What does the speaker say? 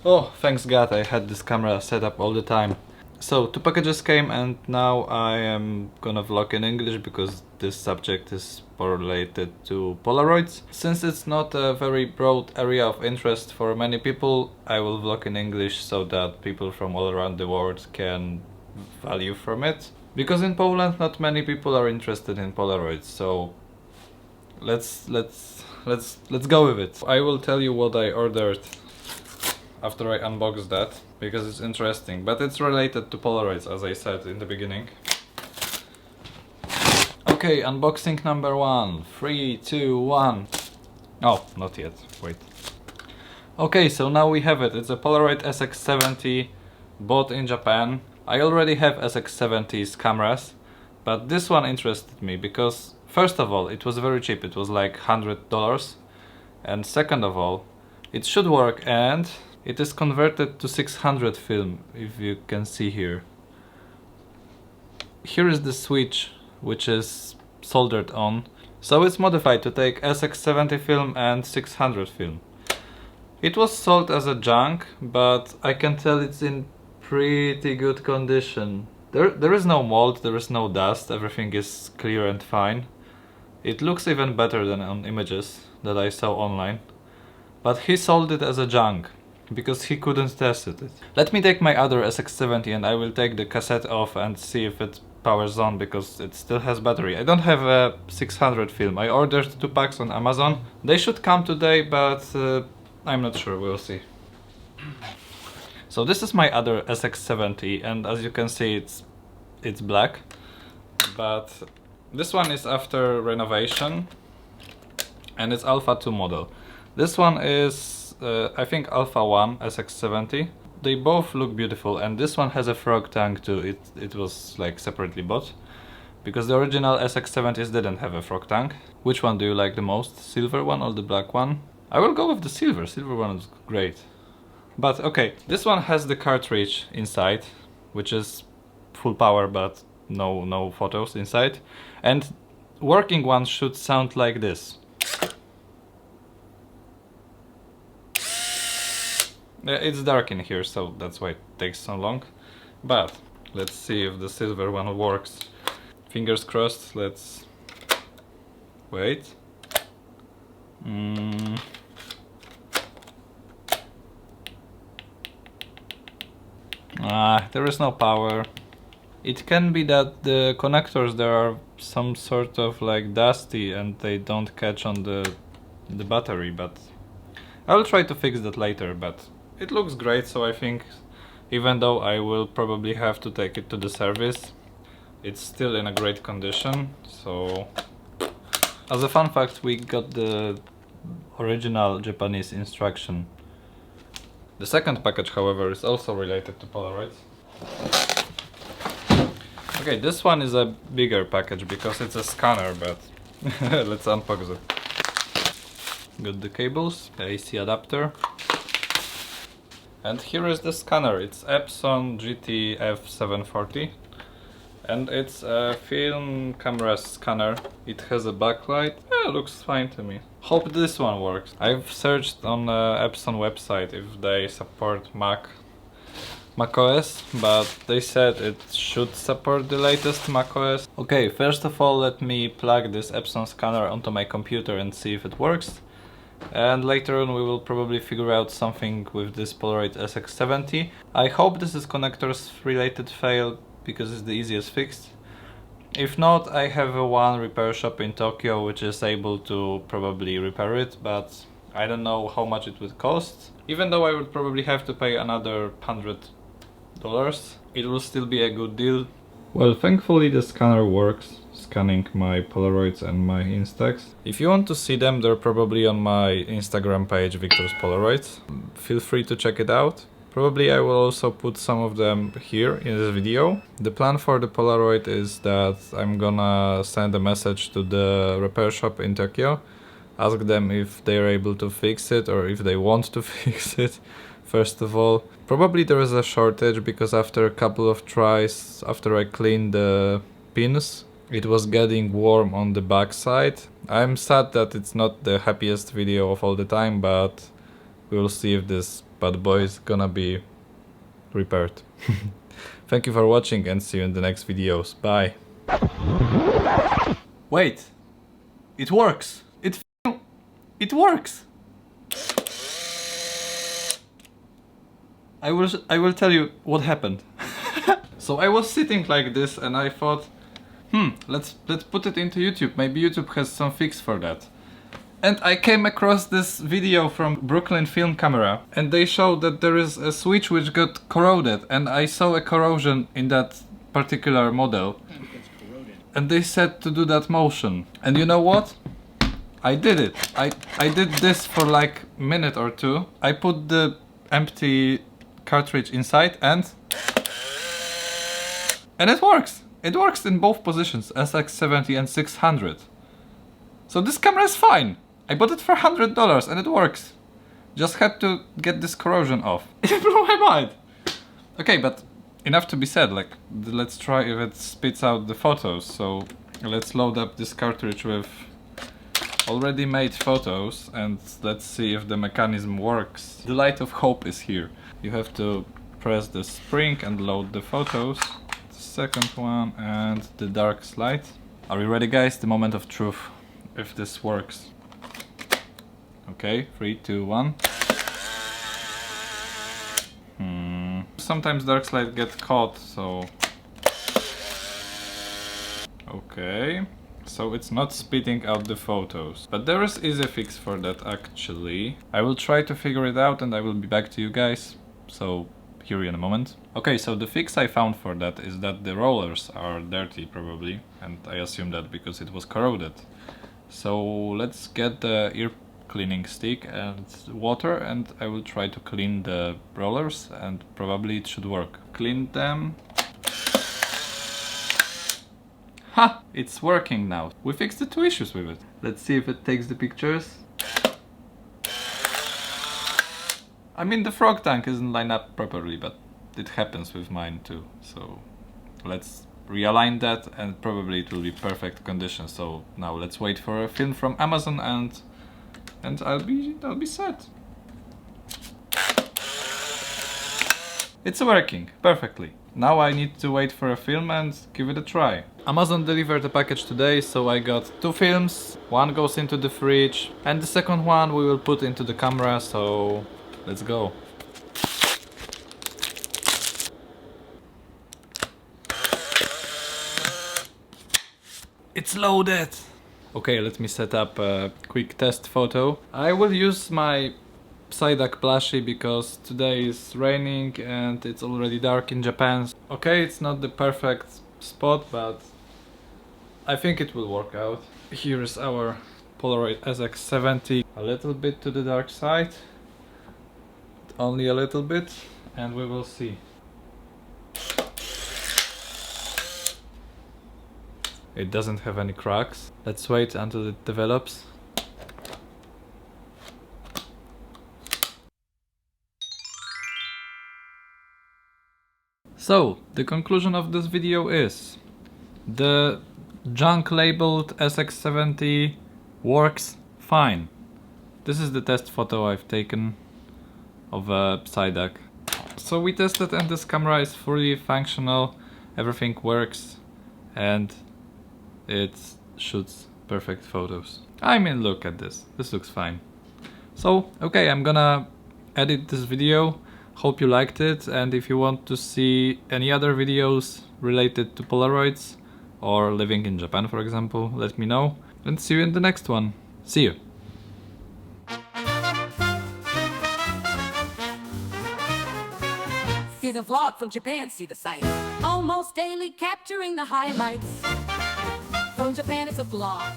Oh, thanks God, I had this camera set up all the time. So, two packages came and now I am gonna vlog in English because this subject is related to Polaroids. Since it's not a very broad area of interest for many people, I will vlog in English so that people from all around the world can value from it. Because in Poland not many people are interested in Polaroids, so let's go with it. I will tell you what I ordered after I unbox that, because it's interesting, but it's related to Polaroids, as I said in the beginning. Okay, unboxing number 1. 3, 2, 1. Oh, not yet, wait. Okay, so now we have it. It's a Polaroid SX-70, bought in Japan. I already have SX-70's cameras, but this one interested me because, first of all, it was very cheap. It was like $100. And second of all, it should work, and it is converted to 600 film, if you can see here. Here is the switch, which is soldered on. So it's modified to take SX-70 film and 600 film. It was sold as a junk, but I can tell it's in pretty good condition. There is no mold, there is no dust, everything is clear and fine. It looks even better than on images that I saw online. But he sold it as a junk, because he couldn't test it. Let me take my other SX-70 and I will take the cassette off and see if it powers on, because it still has battery. I don't have a 600 film. I ordered 2 packs on Amazon. They should come today, but I'm not sure, we'll see. So this is my other SX-70, and as you can see it's black, but this one is after renovation and it's Alpha 2 model. This one is I think Alpha 1 SX-70. They both look beautiful, and this one has a frog tank too. It was like separately bought, because the original SX-70s didn't have a frog tank. Which one do you like the most? Silver one or the black one? I will go with the silver. Silver one is great. But okay, this one has the cartridge inside, which is full power but no photos inside. And working one should sound like this. It's dark in here, so that's why it takes so long. But let's see if the silver one works. Fingers crossed, let's wait. There is no power. It can be that the connectors there are some sort of like dusty and they don't catch on the battery, but I will try to fix that later. But it looks great, so I think, even though I will probably have to take it to the service, it's still in a great condition. So, as a fun fact, we got the original Japanese instruction. The second package, however, is also related to Polaroids. Okay, this one is a bigger package because it's a scanner, but let's unbox it. Got the cables, the AC adapter. And here is the scanner. It's Epson GT-F740, and it's a film camera scanner. It has a backlight. Looks fine to me. Hope this one works. I've searched on Epson website if they support macOS, but they said it should support the latest macOS. Okay, first of all, let me plug this Epson scanner onto my computer and see if it works. And later on we will probably figure out something with this Polaroid SX-70. I hope this is connectors related fail, because it's the easiest fix. If not, I have one repair shop in Tokyo which is able to probably repair it, but I don't know how much it would cost. Even though I would probably have to pay another $100, it will still be a good deal. Well, thankfully the scanner works, scanning my Polaroids and my Instax. If you want to see them, they're probably on my Instagram page, Victor's Polaroids. Feel free to check it out. Probably I will also put some of them here in this video. The plan for the Polaroid is that I'm gonna send a message to the repair shop in Tokyo, ask them if they're able to fix it or if they want to fix it. First of all, probably there is a shortage, because after a couple of tries, after I cleaned the pins, it was getting warm on the back side. I'm sad that it's not the happiest video of all the time, but we'll see if this bad boy is gonna be repaired. Thank you for watching and see you in the next videos. Bye. Wait, it works. It works. I will tell you what happened. So I was sitting like this and I thought, let's put it into YouTube. Maybe YouTube has some fix for that. And I came across this video from Brooklyn Film Camera, and they showed that there is a switch which got corroded, and I saw a corrosion in that particular model. And they said to do that motion. And you know what? I did it. I did this for like a minute or two. I put the empty cartridge inside and it works. It works in both positions, SX-70 and 600. So this camera is fine. I bought it for $100 and it works. Just had to get this corrosion off. It blew my mind. Okay, but enough to be said. Like, let's try if it spits out the photos. So let's load up this cartridge with already made photos and let's see if the mechanism works. The light of hope is here. You have to press the spring and load the photos. The second one and the dark slide. Are you ready, guys? The moment of truth. If this works. Okay, 3, 2, 1. Sometimes dark slide gets caught, so... Okay, so it's not spitting out the photos. But there is easy fix for that actually. I will try to figure it out and I will be back to you guys. So, hear you in a moment. Okay, so the fix I found for that is that the rollers are dirty probably. And I assume that because it was corroded. So let's get the ear cleaning stick and water and I will try to clean the rollers and probably it should work. Clean them. Ha! It's working now. We fixed the two issues with it. Let's see if it takes the pictures. I mean, the frog tank isn't lined up properly, but it happens with mine too. So let's realign that and probably it will be perfect condition. So now let's wait for a film from Amazon and I'll be set. It's working perfectly. Now I need to wait for a film and give it a try. Amazon delivered a package today, so I got 2 films. One goes into the fridge and the second one we will put into the camera, so let's go. It's loaded! Okay, let me set up a quick test photo. I will use my Psyduck plushie because today is raining and it's already dark in Japan. Okay, it's not the perfect spot, but I think it will work out. Here is our Polaroid SX-70. A little bit to the dark side. Only a little bit, and we will see. It doesn't have any cracks. Let's wait until it develops. So, the conclusion of this video is the junk labeled SX-70 works fine. This is the test photo I've taken of a Psyduck. So we tested and this camera is fully functional, everything works and it shoots perfect photos. I mean, look at this, this looks fine. So, okay, I'm gonna edit this video. Hope you liked it, and if you want to see any other videos related to Polaroids or living in Japan, for example, let me know. And see you in the next one. See you! See the vlog from Japan, see the site. Almost daily capturing the highlights. From Japan, it's a vlog.